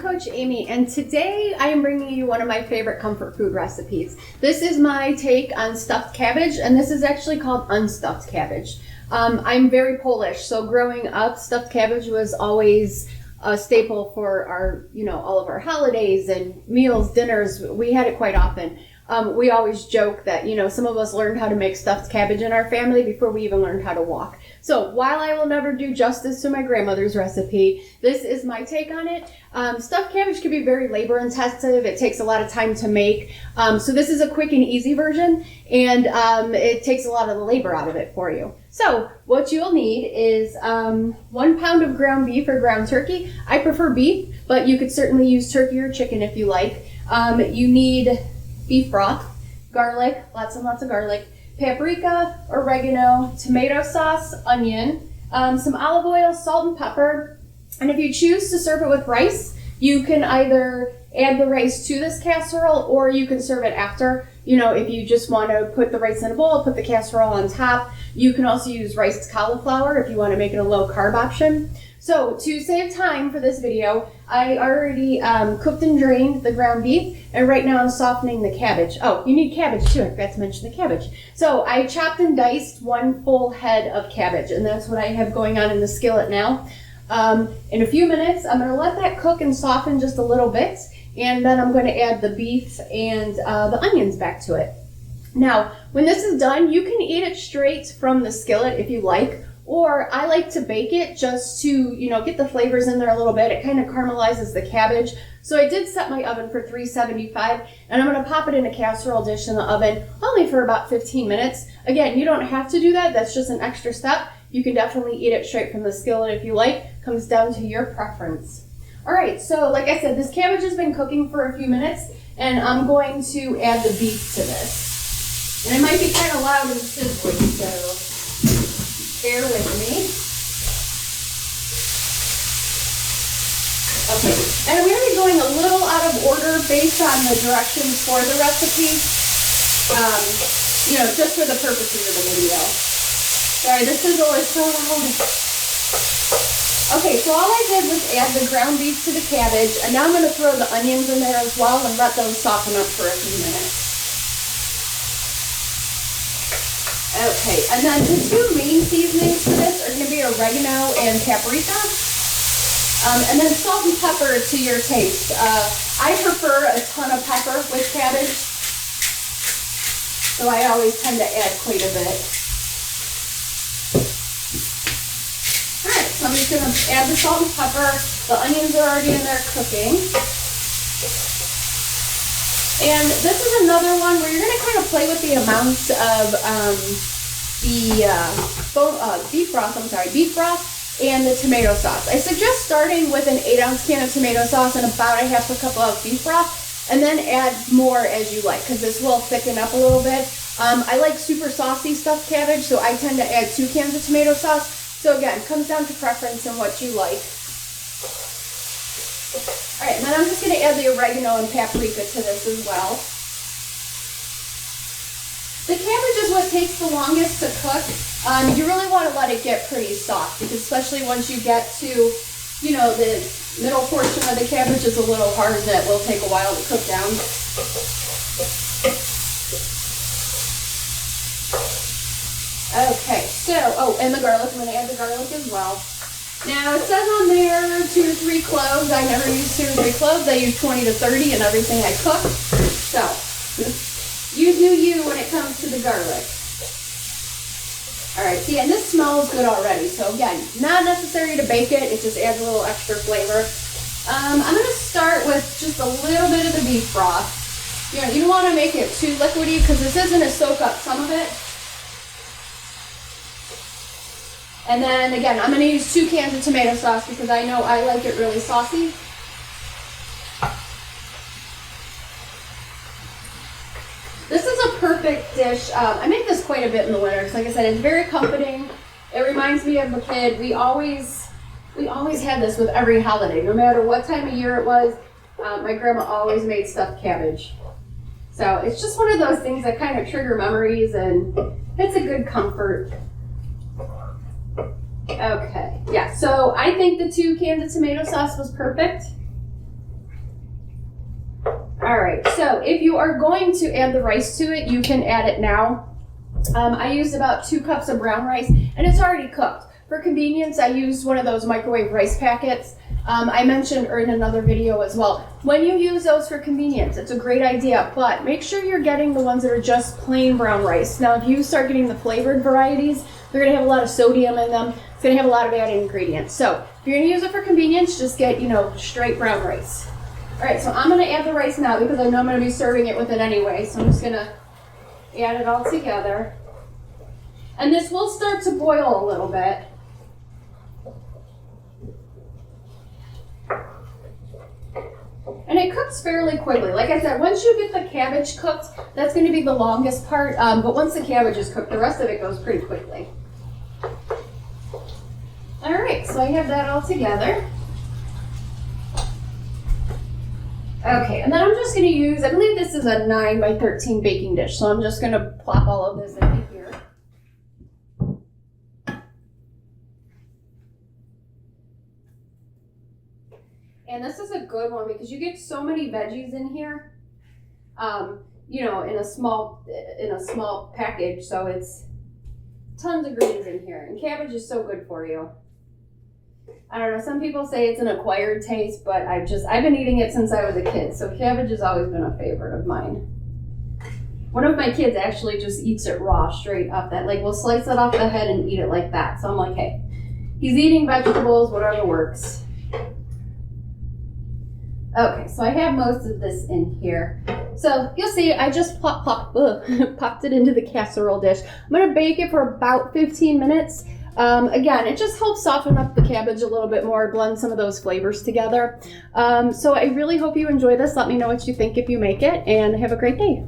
Coach Amy, and today I am bringing you one of my favorite comfort food recipes. This is my take on stuffed cabbage, and this is actually called unstuffed cabbage. I'm very Polish, so growing up, stuffed cabbage was always a staple for our, all of our holidays and meals, dinners. We had it quite often. We always joke that, some of us learned how to make stuffed cabbage in our family before we even learned how to walk. So while I will never do justice to my grandmother's recipe, this is my take on it. Stuffed cabbage can be very labor intensive. It takes a lot of time to make. So this is a quick and easy version, and it takes a lot of the labor out of it for you. So what you'll need is 1 pound of ground beef or ground turkey. I prefer beef, but you could certainly use turkey or chicken if you like. You need beef broth, garlic, lots and lots of garlic, paprika, oregano, tomato sauce, onion, some olive oil, salt and pepper. And if you choose to serve it with rice, you can either add the rice to this casserole or you can serve it after. If you just want to put the rice in a bowl, put the casserole on top. You can also use riced cauliflower if you want to make it a low carb option. So to save time for this video, I already cooked and drained the ground beef, and right now I'm softening the cabbage. Oh, you need cabbage too, I forgot to mention the cabbage. So I chopped and diced 1 full head of cabbage, and that's what I have going on in the skillet now. In a few minutes, I'm going to let that cook and soften just a little bit, and then I'm going to add the beef and the onions back to it. Now, when this is done, you can eat it straight from the skillet if you like, or I like to bake it just to, get the flavors in there a little bit. It kind of caramelizes the cabbage. So I did set my oven for 375, and I'm going to pop it in a casserole dish in the oven only for about 15 minutes. Again, you don't have to do that. That's just an extra step. You can definitely eat it straight from the skillet if you like. Comes down to your preference. All right, so like I said, this cabbage has been cooking for a few minutes, and I'm going to add the beef to this. And it might be kind of loud and sizzling, so bear with me. Okay, and we're going to be going a little out of order based on the directions for the recipe, just for the purposes of the video. Sorry, this is always so loud. Okay, so all I did was add the ground beef to the cabbage, and now I'm going to throw the onions in there as well and let those soften up for a few minutes. Okay, and then the two main seasonings for this are going to be oregano and paprika. And then salt and pepper to your taste. I prefer a ton of pepper with cabbage, so I always tend to add quite a bit. Alright, so I'm just going to add the salt and pepper. The onions are already in there cooking. And this is another one where you're going to kind of play with the amounts of beef broth and the tomato sauce. I suggest starting with an 8-ounce can of tomato sauce and about a half a cup of beef broth, and then add more as you like, because this will thicken up a little bit. I like super saucy stuffed cabbage, so I tend to add 2 cans of tomato sauce. So again, it comes down to preference and what you like. All right, and then I'm just going to add the oregano and paprika to this as well. The cabbage is what takes the longest to cook. You really want to let it get pretty soft, because especially once you get to, the middle portion of the cabbage is a little hard, and it will take a while to cook down. Okay, so, and the garlic, I'm going to add the garlic as well. Now, it says on there 2 to 3 cloves. I never use 2 or 3 cloves. I use 20 to 30 in everything I cook. So, you do you when it comes to the garlic. All right, see, and this smells good already. So again, not necessary to bake it. It just adds a little extra flavor. I'm going to start with just a little bit of the beef broth. You don't want to make it too liquidy, because this is going to soak up some of it. And then again, I'm going to use 2 cans of tomato sauce because I know I like it really saucy. This is a perfect dish. I make this quite a bit in the winter because, like I said, it's very comforting. It reminds me of a kid. We always had this with every holiday, no matter what time of year it was. My grandma always made stuffed cabbage. So it's just one of those things that kind of trigger memories, and it's a good comfort. Okay, yeah, so I think the 2 cans of tomato sauce was perfect. All right, so if you are going to add the rice to it, you can add it now. I used about 2 cups of brown rice, and it's already cooked. For convenience, I used one of those microwave rice packets. I mentioned in another video as well. When you use those for convenience, it's a great idea, but make sure you're getting the ones that are just plain brown rice. Now, if you start getting the flavored varieties, they're gonna have a lot of sodium in them. It's gonna have a lot of added ingredients. So if you're gonna use it for convenience, just get, straight brown rice. All right, so I'm gonna add the rice now because I know I'm gonna be serving it with it anyway. So I'm just gonna add it all together. And this will start to boil a little bit. And it cooks fairly quickly. Like I said, once you get the cabbage cooked, that's going to be the longest part. But once the cabbage is cooked, the rest of it goes pretty quickly. All right, so I have that all together. Okay, and then I'm just going to use, I believe this is a 9 by 13 baking dish. So I'm just going to plop all of this into here. And this is a good one because you get so many veggies in here, in a small package. So it's tons of greens in here. And cabbage is so good for you. I don't know, some people say it's an acquired taste, but I've been eating it since I was a kid. So cabbage has always been a favorite of mine. One of my kids actually just eats it raw, straight up. We'll slice it off the head and eat it like that. So I'm like, hey, he's eating vegetables, whatever works. Okay, so I have most of this in here. So you'll see I just popped it into the casserole dish. I'm going to bake it for about 15 minutes. Again, it just helps soften up the cabbage a little bit more, blend some of those flavors together. So I really hope you enjoy this. Let me know what you think if you make it, and have a great day.